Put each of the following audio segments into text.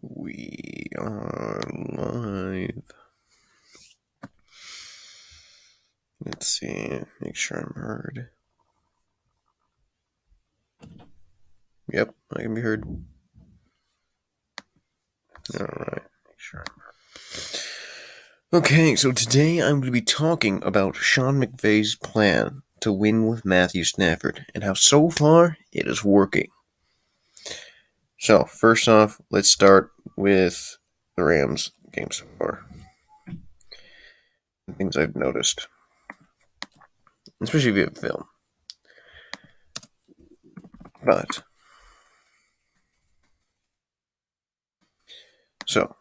We are live. Let's see. Make sure I'm heard. Yep, I can be heard. Alright. Okay, so today I'm going to be talking about Sean McVay's plan to win with Matthew Stafford and how so far it is working. So, first off, let's start with the Rams game so far. Things I've noticed, especially via film. But, so,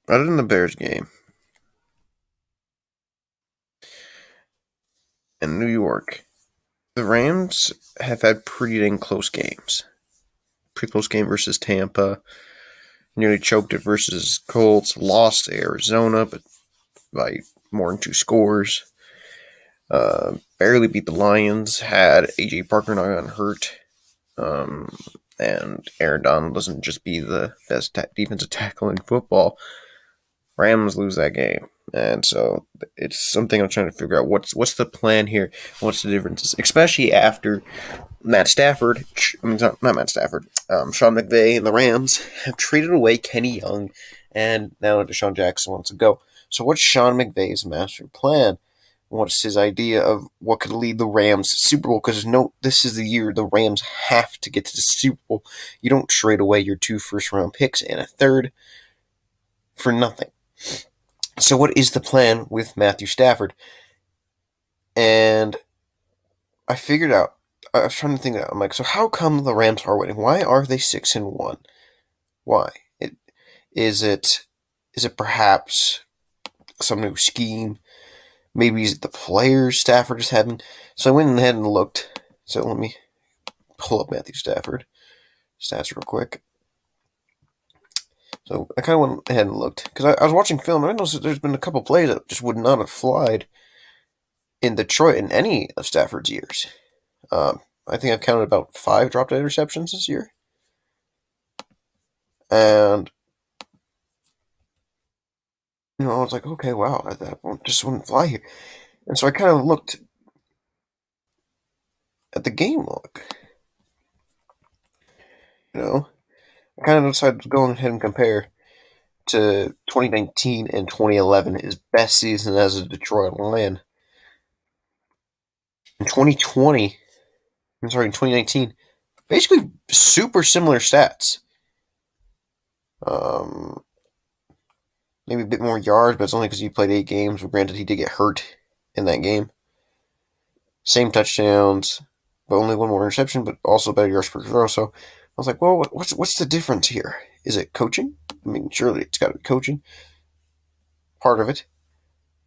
other than the Bears game and New York, the Rams have had pretty dang close games. Pretty close game versus Tampa. Nearly choked it versus Colts. Lost to Arizona, but by more than 2 scores. Barely beat the Lions. Had A.J. Parker not gotten hurt. And Aaron Donald doesn't just be the best defensive tackle in football. Rams lose that game. And so it's something I'm trying to figure out. What's the plan here? What's the differences? Especially after Matt Stafford, not Matt Stafford, Sean McVay and the Rams have traded away Kenny Young, and now Deshaun Jackson wants to go. So what's Sean McVay's master plan? What's his idea of what could lead the Rams to Super Bowl? Because this is the year the Rams have to get to the Super Bowl. You don't trade away your 2 first-round picks and a third for nothing. So what is the plan with Matthew Stafford? And I figured out, I was trying to think of it. I'm like, so how come the Rams are winning? Why are they 6-1? Why? Is it perhaps some new scheme? Maybe is it the players Stafford is having? So I went ahead and looked. So let me pull up Matthew Stafford stats real quick. So I kind of went ahead and looked because I was watching film and I noticed that there's been a couple plays that just would not have flied in Detroit in any of Stafford's years. I think I've counted about 5 dropped interceptions this year. And, I was like, okay, wow, that just wouldn't fly here. And so I kind of looked at the game log. I kind of decided to go ahead and compare to 2019 and 2011, his best season as a Detroit Lion. In 2019, basically super similar stats. Maybe a bit more yards, but it's only because he played 8 games. Granted, he did get hurt in that game. Same touchdowns, but only 1 more interception, but also better yards per throw. So I was like, well, what's the difference here? Is it coaching? I mean, surely it's got to be coaching. Part of it.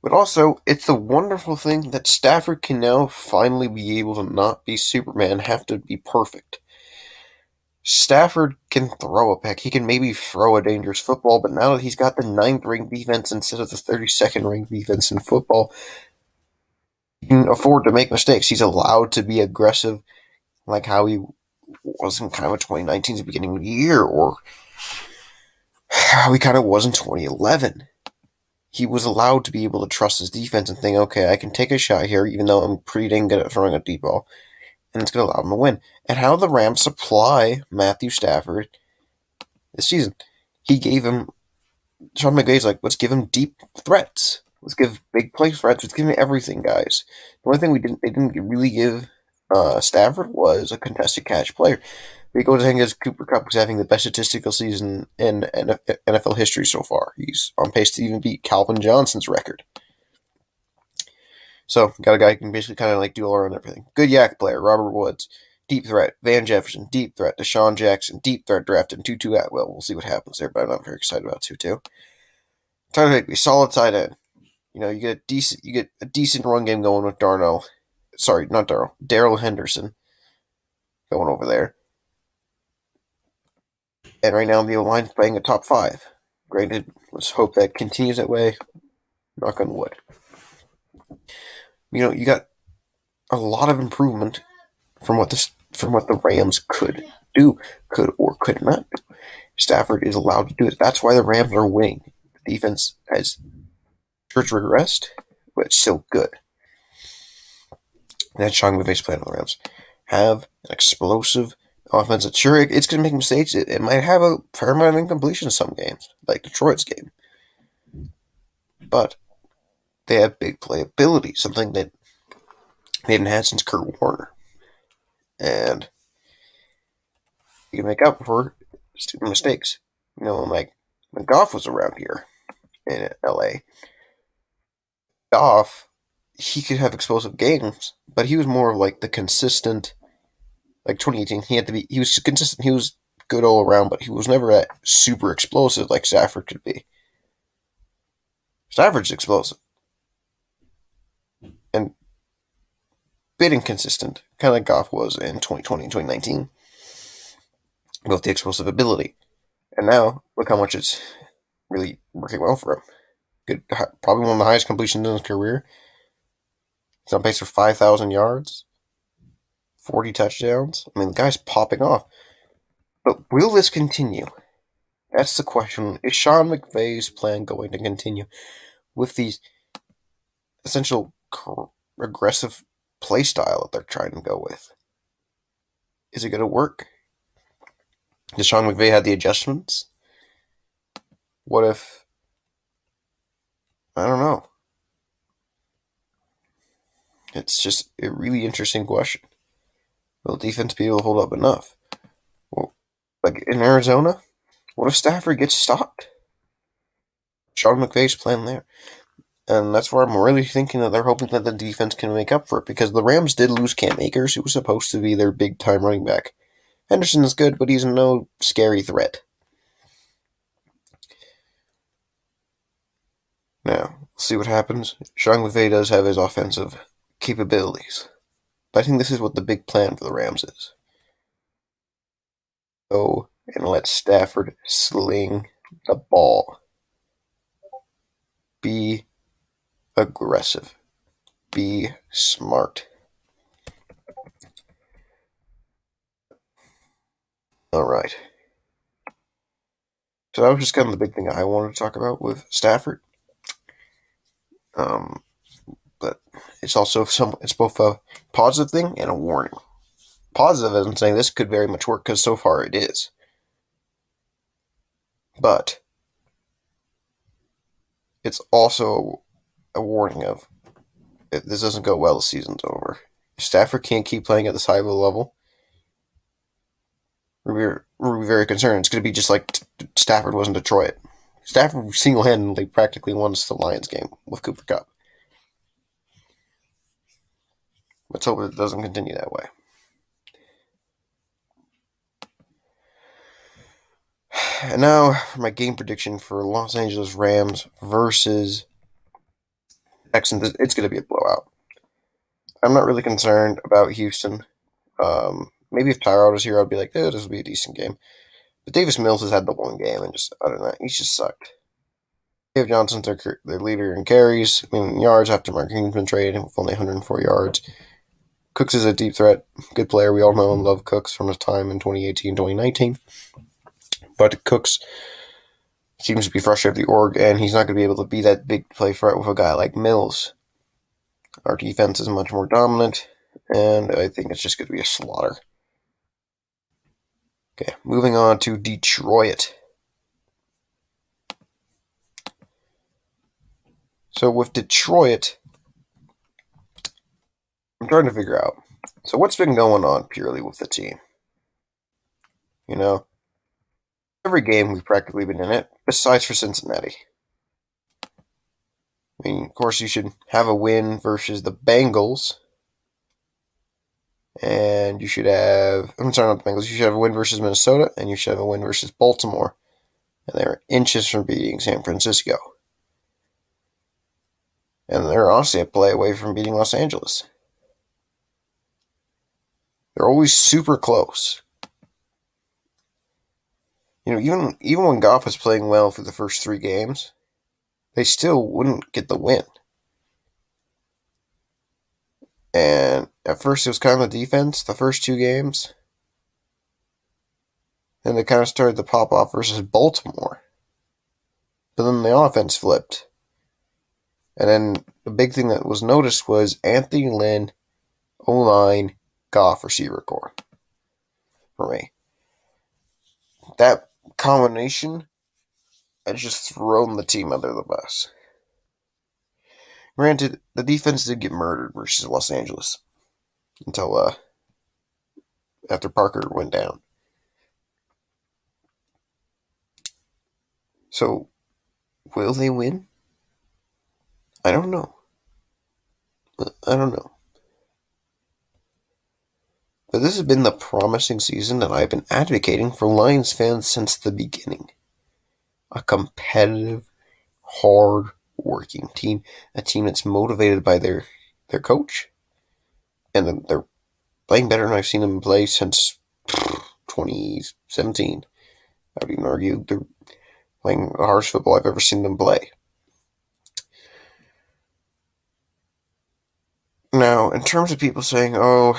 But also, it's the wonderful thing that Stafford can now finally be able to not be Superman, have to be perfect. Stafford can throw a pick. He can maybe throw a dangerous football, but now that he's got the 9th ranked defense instead of the 32nd ranked defense in football, he can afford to make mistakes. He's allowed to be aggressive, like how he was in kind of 2019's beginning of the year, or how he kind of was in 2011. He was allowed to be able to trust his defense and think, okay, I can take a shot here, even though I'm pretty dang good at throwing a deep ball, and it's going to allow him to win. And how the Rams supply Matthew Stafford this season. He gave him, Sean McVay's like, let's give him deep threats. Let's give big play threats. Let's give him everything, guys. The only thing they didn't really give Stafford was a contested catch player. He goes ahead and gets Cooper Kupp, who's having the best statistical season in NFL history so far. He's on pace to even beat Calvin Johnson's record. So, got a guy who can basically kind of like do all around everything. Good yak player, Robert Woods. Deep threat, Van Jefferson. Deep threat, Deshaun Jackson. Deep threat drafted Tutu Atwell. We'll see what happens there, but I'm not very excited about Tutu. Tyler Higbee, solid tight end. You get a decent run game going with Darnell. Sorry, not Darrell. Darrell Henderson going over there. And right now, the O-line's playing a top 5. Granted, let's hope that continues that way. Knock on wood. You got a lot of improvement from what the Rams could do, could or could not do. Stafford is allowed to do it. That's why the Rams are winning. The defense has church regressed, but it's still good. And that's Sean McVay's plan on the Rams. Have an explosive offense. Sure, it's going to make mistakes. It might have a fair amount of incompletion in some games, like Detroit's game. But they have big playability, something that they haven't had since Kurt Warner. And you can make up for stupid mistakes. Like when Goff was around here in LA, Goff, he could have explosive games, but he was more of like the consistent. Like 2018, he was consistent. He was good all around, but he was never that super explosive like Stafford could be. Stafford's explosive and bit inconsistent, kind of like Goff was in 2020 and 2019, with the explosive ability. And now look how much it's really working well for him. Good, probably one of the highest completions in his career. He's on pace for 5,000 yards, 40 touchdowns. I mean, the guy's popping off. But will this continue? That's the question. Is Sean McVay's plan going to continue with these essential aggressive play style that they're trying to go with? Is it going to work? Does Sean McVay have the adjustments? What if... I don't know. It's just a really interesting question. Will defense be able to hold up enough? Well, like in Arizona, what if Stafford gets stopped? Sean McVay's plan there. And that's where I'm really thinking that they're hoping that the defense can make up for it, because the Rams did lose Cam Akers, who was supposed to be their big-time running back. Henderson is good, but he's no scary threat. Now, we'll see what happens. Sean McVay does have his offensive capabilities, but I think this is what the big plan for the Rams is. Go and let Stafford sling the ball. Be aggressive. Be smart. Alright. So that was just kind of the big thing I wanted to talk about with Stafford. But it's also it's both a positive thing and a warning. Positive as in saying this could very much work, because so far it is. But it's also a warning of, if this doesn't go well, the season's over. If Stafford can't keep playing at this high of a level, we're very concerned. It's going to be just like Stafford was in Detroit. Stafford single-handedly practically won us the Lions game with Cooper Kupp. Let's hope it doesn't continue that way. And now for my game prediction for Los Angeles Rams versus Texans. It's going to be a blowout. I'm not really concerned about Houston. Maybe if Tyrod was here, I'd be like, this will be a decent game. But Davis Mills has had the one game, and just other than that, he's just sucked. Dave Johnson's their leader in carries, yards after Mark Ingram's been traded with only 104 yards. Cooks is a deep threat, good player. We all know and love Cooks from his time in 2018, 2019. But Cooks seems to be frustrated with the org, and he's not going to be able to be that big play threat with a guy like Mills. Our defense is much more dominant, and I think it's just going to be a slaughter. Okay, moving on to Detroit. So with Detroit, I'm trying to figure out, so what's been going on purely with the team? Every game we've practically been in it, besides for Cincinnati. Of course, you should have a win versus the Bengals. And you should have, I'm sorry, not the Bengals, you should have a win versus Minnesota, and you should have a win versus Baltimore. And they're inches from beating San Francisco. And they're honestly a play away from beating Los Angeles. They're always super close. Even when Goff was playing well through the first 3 games, they still wouldn't get the win. And at first it was kind of the defense, the first 2 games. And they kind of started to pop off versus Baltimore. But then the offense flipped. And then the big thing that was noticed was Anthony Lynn, O-line, Goff, receiver core. For me. That combination has just thrown the team under the bus. Granted, the defense did get murdered versus Los Angeles until after Parker went down. So, will they win? I don't know. But this has been the promising season that I've been advocating for Lions fans since the beginning. A competitive, hard-working team. A team that's motivated by their coach. And they're playing better than I've seen them play since 2017. I would even argue they're playing the hardest football I've ever seen them play. Now, in terms of people saying, I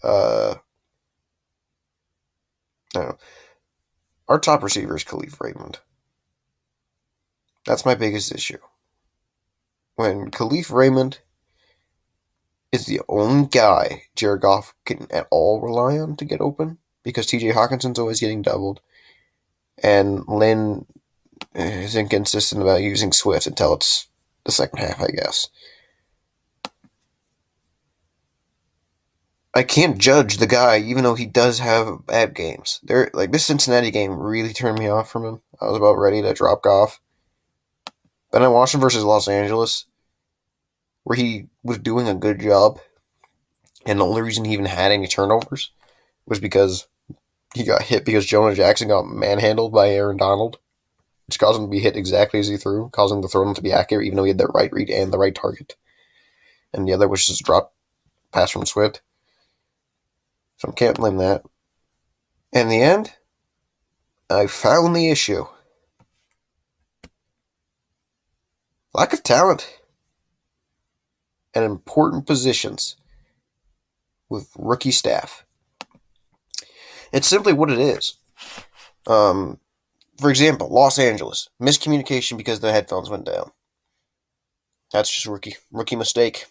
don't know, our top receiver is Khalif Raymond. That's my biggest issue. When Khalif Raymond is the only guy Jared Goff can at all rely on to get open, because TJ Hawkinson's always getting doubled, and Lynn is inconsistent about using Swift until it's the second half, I guess. I can't judge the guy, even though he does have bad games. This Cincinnati game really turned me off from him. I was about ready to drop Goff. Then I watched him versus Los Angeles, where he was doing a good job, and the only reason he even had any turnovers was because he got hit because Jonah Jackson got manhandled by Aaron Donald, which caused him to be hit exactly as he threw, causing the throw to be accurate, even though he had the right read and the right target. And the other was just a drop pass from Swift. So I can't blame that. In the end, I found the issue. Lack of talent at important positions with rookie staff. It's simply what it is. For example, Los Angeles. Miscommunication because the headphones went down. That's just rookie mistake.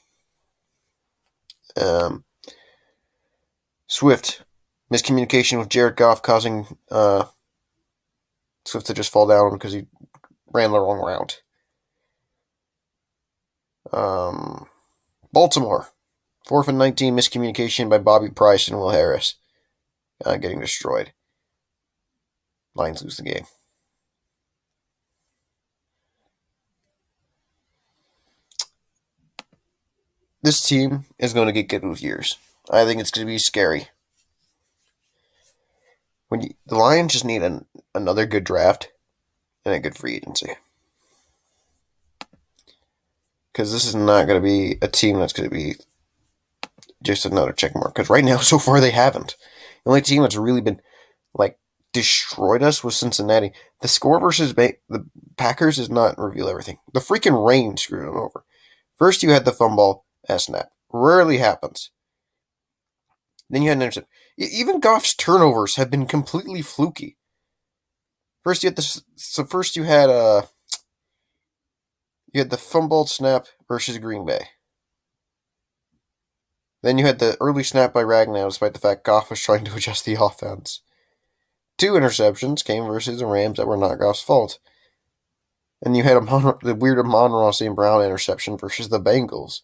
Swift. Miscommunication with Jared Goff causing Swift to just fall down because he ran the wrong route. Baltimore. 4th and 19 miscommunication by Bobby Price and Will Harris. Getting destroyed. Lions lose the game. This team is going to get good with years. I think it's going to be scary. The Lions just need another good draft and a good free agency. Because this is not going to be a team that's going to be just another check mark. Because right now, so far, they haven't. The only team that's really been, destroyed us was Cincinnati. The score versus the Packers does not reveal everything. The freaking rain screwed them over. First, you had the fumble snap. Rarely happens. Then you had an interception. Even Goff's turnovers have been completely fluky. First, you had the fumbled snap versus Green Bay. Then you had the early snap by Ragnow, despite the fact Goff was trying to adjust the offense. 2 interceptions came versus the Rams that were not Goff's fault. And you had the weird Amon-Ra St. Brown interception versus the Bengals.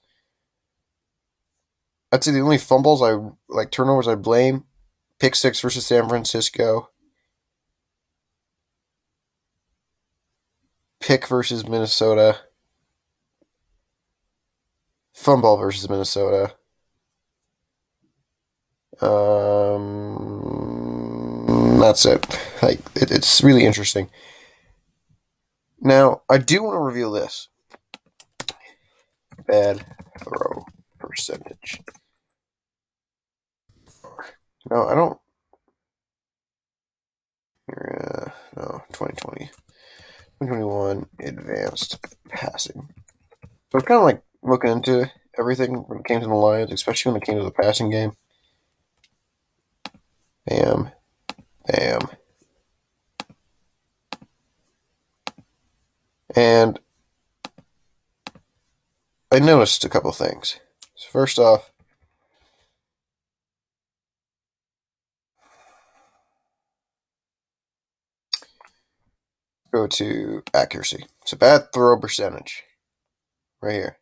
I'd say the only turnovers I blame, pick 6 versus San Francisco, pick versus Minnesota, fumble versus Minnesota. That's it. It's really interesting. Now, I do want to reveal this. Bad throw percentage. No, I don't. No, 2020. 2021 advanced passing. So it's kind of like looking into everything when it came to the Lions, especially when it came to the passing game. Bam. Bam. And I noticed a couple things. So first off, go to accuracy. It's a bad throw percentage. Right here.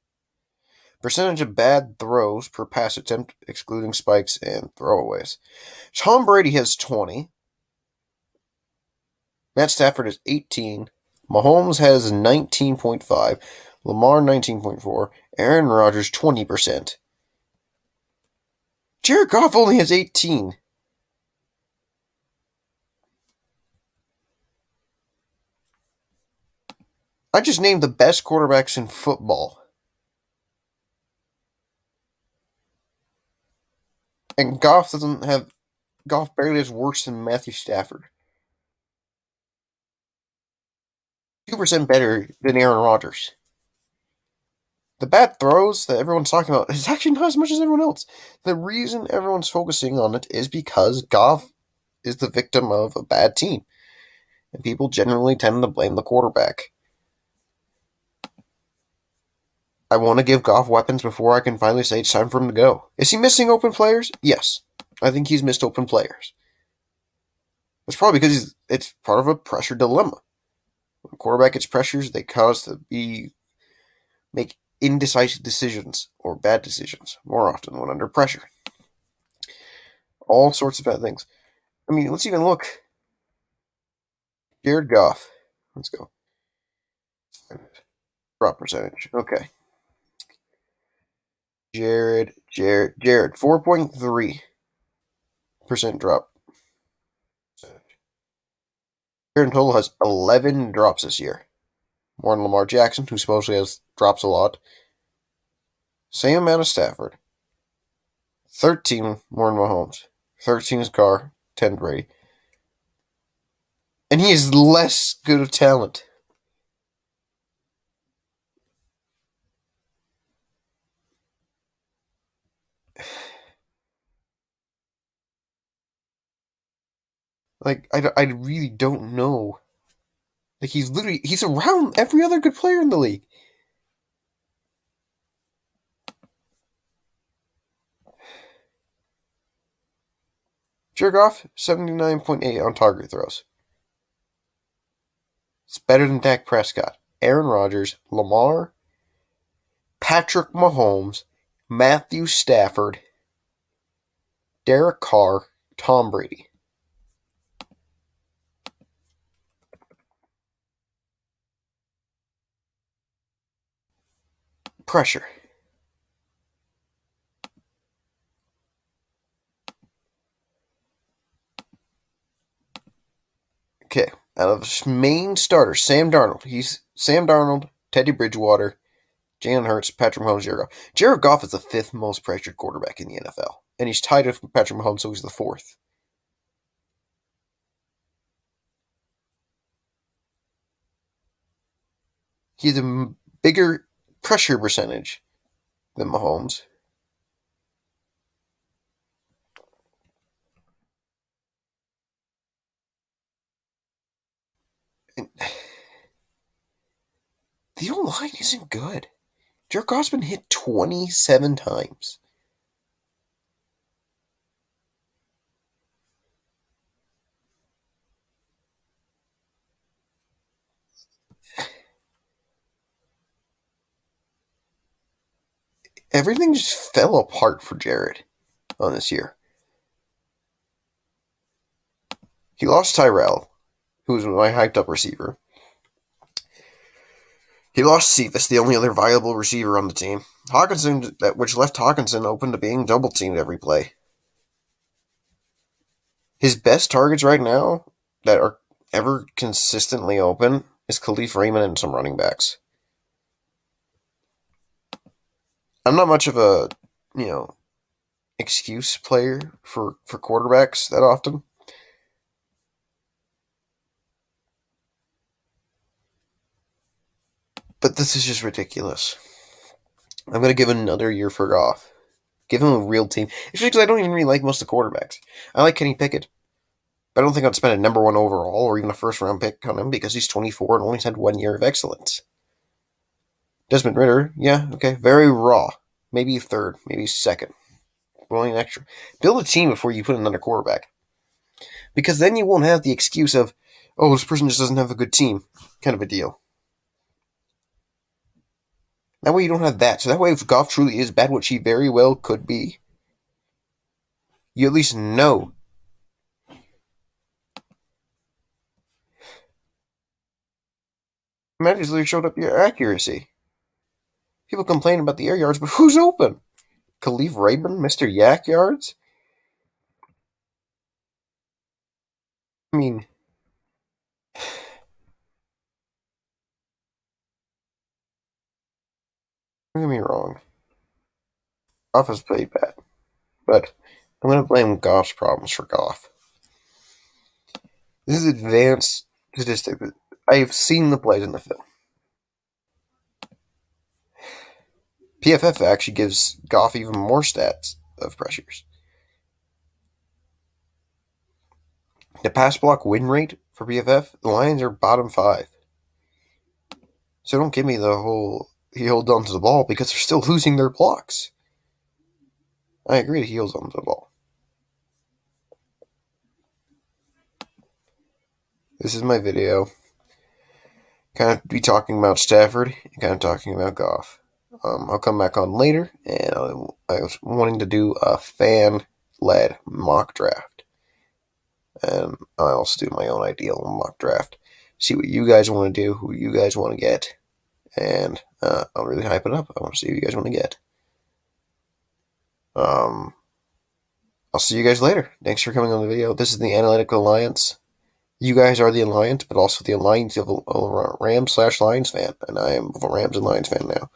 Percentage of bad throws per pass attempt, excluding spikes and throwaways. Tom Brady has 20. Matt Stafford has 18. Mahomes has 19.5. Lamar 19.4. Aaron Rodgers 20%. Jared Goff only has 18. I just named the best quarterbacks in football. And Goff barely has worse than Matthew Stafford. 2% better than Aaron Rodgers. The bad throws that everyone's talking about is actually not as much as everyone else. The reason everyone's focusing on it is because Goff is the victim of a bad team. And people generally tend to blame the quarterback. I want to give Goff weapons before I can finally say it's time for him to go. Is he missing open players? Yes. I think he's missed open players. It's probably because it's part of a pressure dilemma. When a quarterback gets pressures, they cause to make indecisive decisions or bad decisions more often when under pressure. All sorts of bad things. I mean, let's even look. Jared Goff. Let's go. Drop percentage. Okay. Jared. 4.3% drop. Jared in total has 11 drops this year. More than Lamar Jackson, who supposedly has drops a lot. Same amount as Stafford. 13 more than Mahomes. 13 is Carr. 10 Brady. And he is less good of talent. Like, I really don't know. Like, he's around every other good player in the league. Jared Goff, 79.8 on target throws. It's better than Dak Prescott, Aaron Rodgers, Lamar, Patrick Mahomes, Matthew Stafford, Derek Carr, Tom Brady. Pressure. Okay, out of his main starters, Sam Darnold, Teddy Bridgewater, Jalen Hurts, Patrick Mahomes, Jared Goff. Jared Goff is the fifth most pressured quarterback in the NFL, and he's tied with Patrick Mahomes, so he's the fourth. He's a bigger pressure percentage than Mahomes. And the O-line isn't good. Jared Goff's been hit 27 times. Everything just fell apart for Jared on this year. He lost Tyrell, who was my hyped up receiver. He lost Cephas, the only other viable receiver on the team. Hawkinson, which left Hawkinson open to being double teamed every play. His best targets right now that are ever consistently open is Khalif Raymond and some running backs. I'm not much of a, excuse player for quarterbacks that often. But this is just ridiculous. I'm going to give another year for Goff. Give him a real team. Especially because I don't even really like most of the quarterbacks. I like Kenny Pickett. But I don't think I'd spend a number one overall or even a first round pick on him because he's 24 and only had 1 year of excellence. Desmond Ritter, yeah, okay, very raw. Maybe third, maybe second. Only an extra. Build a team before you put another quarterback. Because then you won't have the excuse of, oh, this person just doesn't have a good team, kind of a deal. That way you don't have that. So that way, if Goff truly is bad, which he very well could be, you at least know. Imagine if they showed up your accuracy. People complain about the air yards, but who's open? Khalif Raybon, Mr. Yak Yards? I mean, don't get me wrong. Goff has played bad, but I'm going to blame Goff's problems for Goff. This is advanced statistic. I've seen the plays in the film. PFF actually gives Goff even more stats of pressures. The pass block win rate for PFF, the Lions are bottom 5. So don't give me the whole he holds on to the ball because they're still losing their blocks. I agree he holds on to the ball. This is my video. Kind of be talking about Stafford and kind of talking about Goff. I'll come back on later, and I was wanting to do a fan-led mock draft. And I also do my own ideal mock draft. See what you guys want to do, who you guys want to get, and I'll really hype it up. I want to see who you guys want to get. I'll see you guys later. Thanks for coming on the video. This is the Analytical Alliance. You guys are the Alliance, but also the Alliance of a Rams/Lions fan, and I am a Rams and Lions fan now.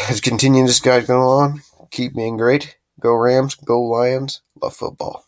Let's continue this guy going on. Keep being great. Go Rams, go Lions. Love football.